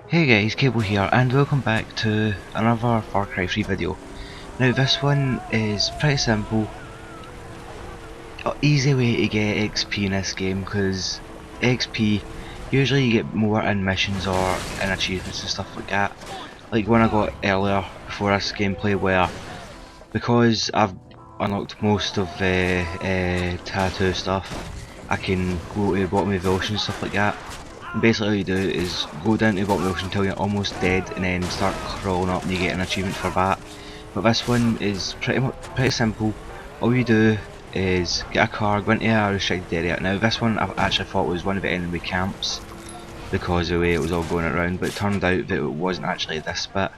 Hey guys, Cable here and welcome back to another Far Cry 3 video. Now this one is pretty simple, easy way to get XP in this game because XP, usually you get more in missions or in achievements and stuff like that. Like one I got earlier before this gameplay where, because I've unlocked most of the tattoo stuff, I can go to the bottom of the ocean and stuff like that. And basically all you do is go down to the bottom of the ocean until you're almost dead and then start crawling up and you get an achievement for that. But this one is pretty simple. All you do is get a car, go into a restricted area. Now this one I actually thought was one of the enemy camps because of the way it was all going around, but it turned out that it wasn't actually this bit.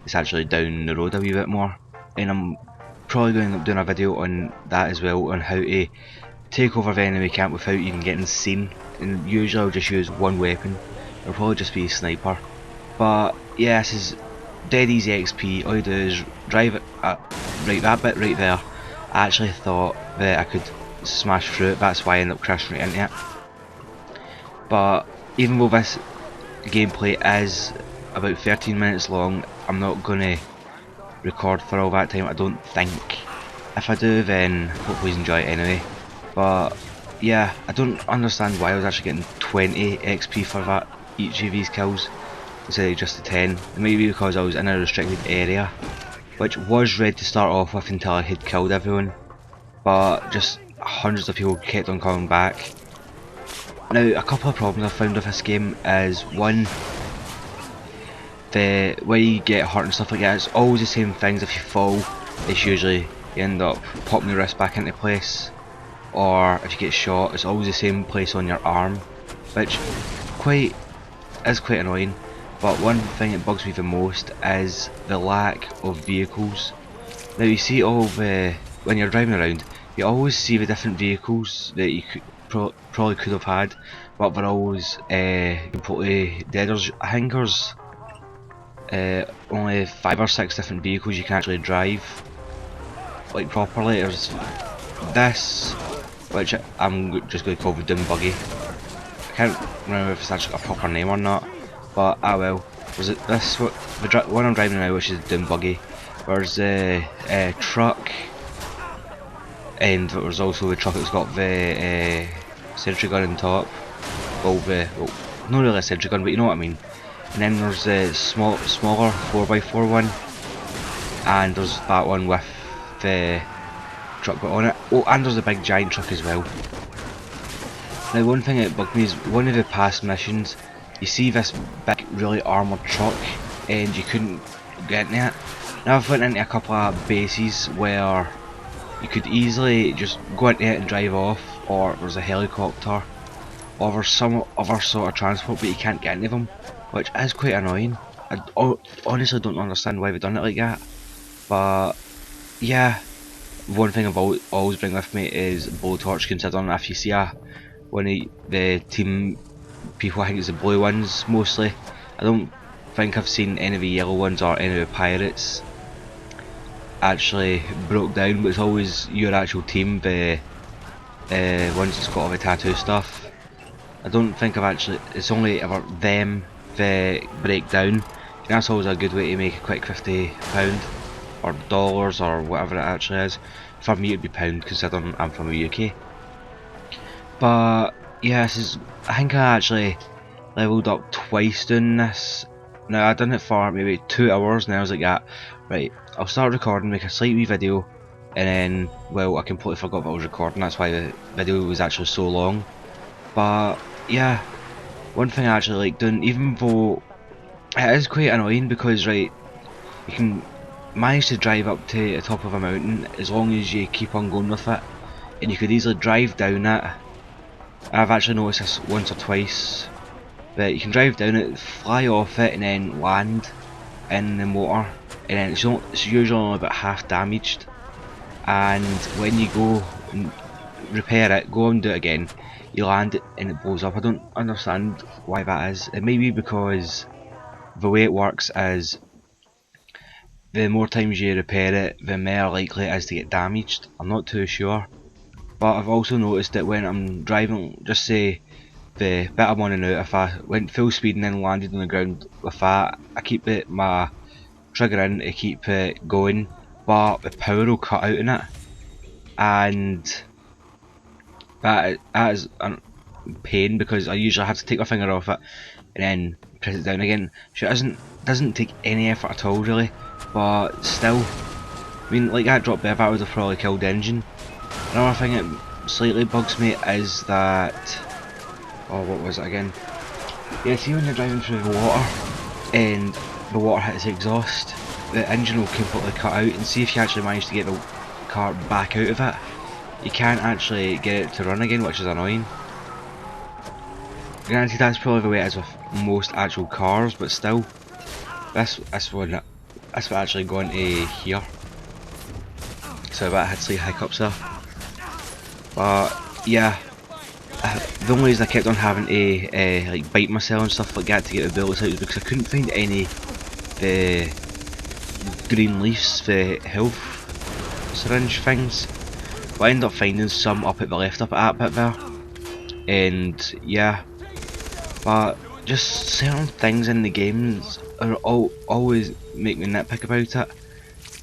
It's actually down the road a wee bit more. And I'm probably going to end up doing a video on that as well, on how to take over the enemy camp without even getting seen. And usually I'll just use one weapon. It'll probably just be a sniper. But yeah, this is dead easy XP. All you do is drive it right, that bit right there. I actually thought that I could smash through it, that's why I ended up crashing right into it. But even though this gameplay is about 13 minutes long, I'm not gonna record for all that time, I don't think. If I do, then hopefully you enjoy it anyway. But yeah, I don't understand why I was actually getting 20 XP for that, each of these kills, instead of just the 10. It may be because I was in a restricted area, which was red to start off with until I had killed everyone, but just hundreds of people kept on coming back. Now, a couple of problems I've found with this game is, one, the way you get hurt and stuff like that, it's always the same things. If you fall, it's usually you end up popping your wrist back into place, or if you get shot, it's always the same place on your arm, which is quite annoying. But one thing that bugs me the most is the lack of vehicles. Now you see all the, when you're driving around, you always see the different vehicles that you probably could have had, but they're always completely dead. I think there's only 5 or 6 different vehicles you can actually drive like properly. There's this, which I'm just going to call the Doom Buggy. I can't remember if it's actually got a proper name or not, but I will. There's this the one I'm driving now, which is the Doom Buggy. There's the truck, and there's also the truck that's got the sentry gun on top. Well, not really a sentry gun, but you know what I mean. And then there's the smaller 4x4 one, and there's that one with the truck on it. Oh, and there's a big giant truck as well. Now one thing that bugged me is one of the past missions, you see this big really armoured truck and you couldn't get into it. Now I've went into a couple of bases where you could easily just go into it and drive off, or there's a helicopter, or there's some other sort of transport but you can't get into them, which is quite annoying. I honestly don't understand why they've done it like that. But yeah, one thing I've always bring with me is blowtorch, considering if you see one of the team people, I think it's the blue ones mostly. I don't think I've seen any of the yellow ones or any of the pirates actually broke down, but it's always your actual team, the ones that's got all the tattoo stuff. I don't think I've actually, it's only ever them that break down. And that's always a good way to make a quick £50 or dollars or whatever it actually is. For me it'd be pound, considering I'm from the UK. But yeah, I think I actually leveled up twice doing this. Now I've done it for maybe 2 hours and I was like, yeah, right, I'll start recording, make a slight wee video, and then, well, I completely forgot what I was recording, that's why the video was actually so long. But yeah, one thing I actually like doing, even though it is quite annoying because, right, you can manage to drive up to the top of a mountain as long as you keep on going with it, and you could easily drive down it. I've actually noticed this once or twice, but you can drive down it, fly off it, and then land in the motor, and then it's usually only about half damaged. And when you go and repair it, go and do it again, you land it and it blows up. I don't understand why that is. It may be because the way it works is the more times you repair it, the more likely it is to get damaged. I'm not too sure. But I've also noticed that when I'm driving, just say the bit I'm on and out, if I went full speed and then landed on the ground with that, I keep my trigger in to keep it going, but the power will cut out in it, and that is a pain because I usually have to take my finger off it and then press it down again. So it doesn't take any effort at all really, but still, I mean, like that drop there, that would have probably killed the engine. Another thing that slightly bugs me is that, oh, what was it again? Yeah, see when you're driving through the water and the water hits the exhaust, the engine will completely cut out, and see if you actually manage to get the car back out of it, you can't actually get it to run again, which is annoying. Granted, that's probably the way it is with most actual cars, but still, this one, that's what actually going to here. So I had slight hiccups there. But yeah, the only reason I kept on having to like bite myself and stuff like that to get the bullets out is because I couldn't find any the green leaves, the health syringe things. But I ended up finding some up at the left, up at that bit there. And yeah, but just certain things in the games are always make me nitpick about it. I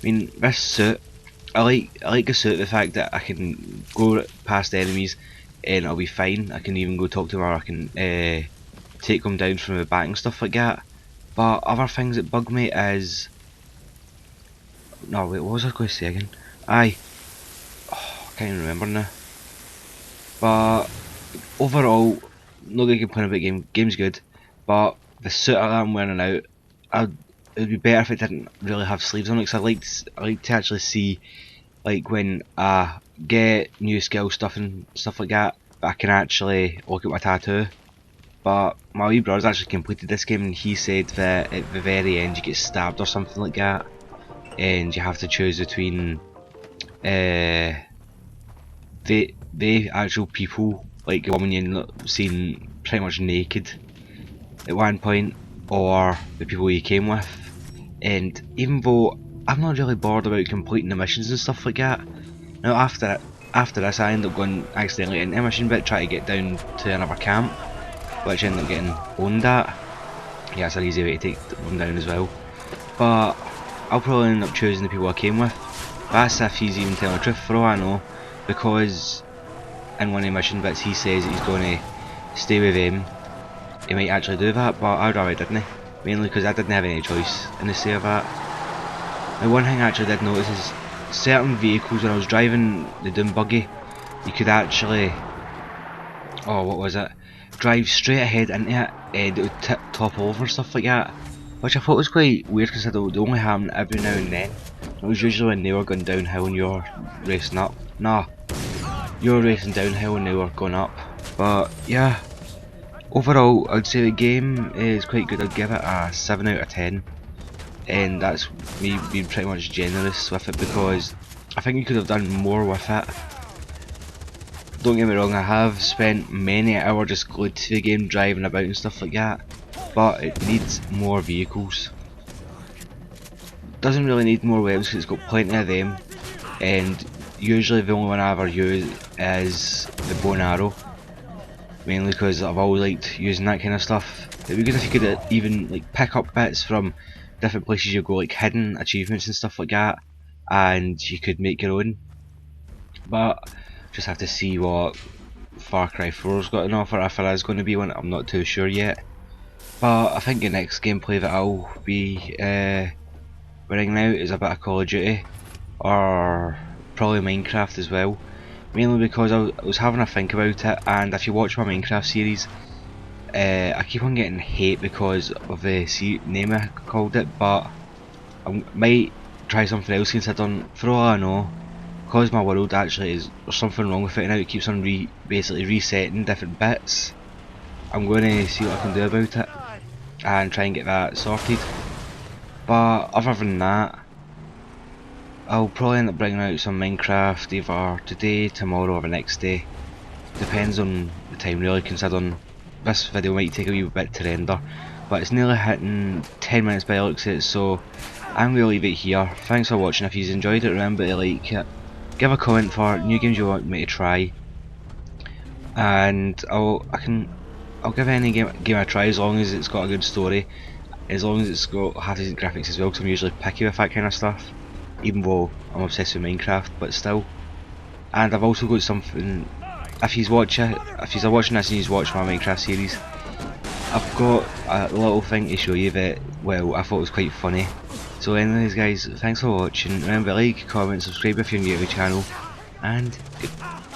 mean, this suit, I like the suit, the fact that I can go past enemies and I'll be fine. I can even go talk to them, or I can take them down from the back and stuff like that. But other things that bug me is, no wait, what was I going to say again? Aye, oh, I can't even remember now. But overall, not going to complain about the game. Game's good, but the suit that I'm wearing out, it would be better if it didn't really have sleeves on it. Cause I like to actually see, like when I get new skill stuff and stuff like that, I can actually look at my tattoo. But my wee brother's actually completed this game, and he said that at the very end you get stabbed or something like that, and you have to choose between the actual people, like the woman you end up seeing pretty much naked at one point, or the people you came with. And even though I'm not really bored about completing the missions and stuff like that, now after this I end up going accidentally into a mission bit, try to get down to another camp, which I end up getting owned at. Yeah, it's an easy way to take them down as well. But I'll probably end up choosing the people I came with. That's if he's even telling the truth, for all I know, because in one of the mission bits he says that he's going to stay with him. He might actually do that, but I'd rather didn't. Mainly because I didn't have any choice in the say of that. Now, one thing I actually did notice is certain vehicles, when I was driving the Doom buggy, you could actually, oh what was it, drive straight ahead into it and it would topple over and stuff like that, which I thought was quite weird because it would only happen every now and then. It was usually when they were going downhill and you're racing up. Nah, you're racing downhill and they were going up. But yeah, overall I'd say the game is quite good. I'd give it a 7 out of 10, and that's me being pretty much generous with it because I think you could have done more with it. Don't get me wrong, I have spent many hours just glued to the game, driving about and stuff like that, but it needs more vehicles. Doesn't really need more weapons because it's got plenty of them, and usually the only one I ever use is the bow and arrow, mainly because I've always liked using that kind of stuff. It'd be good if you could even like pick up bits from different places you go, like hidden achievements and stuff like that, and you could make your own. But just have to see what Far Cry 4's got an offer, if there is going to be one. I'm not too sure yet. But I think the next gameplay that I'll be bringing out is a bit of Call of Duty, or probably Minecraft as well. Mainly because I was having a think about it, and if you watch my Minecraft series, I keep on getting hate because of the name I called it, but I might try something else considering, for all I know, because my world actually there's something wrong with it now, it keeps on basically resetting different bits. I'm going to see what I can do about it and try and get that sorted. But other than that, I'll probably end up bringing out some Minecraft either today, tomorrow or the next day. Depends on the time really, considering this video might take a wee bit to render. But it's nearly hitting 10 minutes by the looks of it, so I'm going to leave it here. Thanks for watching. If you enjoyed it, remember to like it. Give a comment for new games you want me to try. And I can I'll give any game a try as long as it's got a good story, as long as it's got half decent graphics as well, because I'm usually picky with that kind of stuff, even though I'm obsessed with Minecraft, but still. And I've also got something, if you're watching this and you watch my Minecraft series, I've got a little thing to show you that, well, I thought was quite funny. So anyways guys, thanks for watching, remember like, comment, subscribe if you're new to the channel, and goodbye.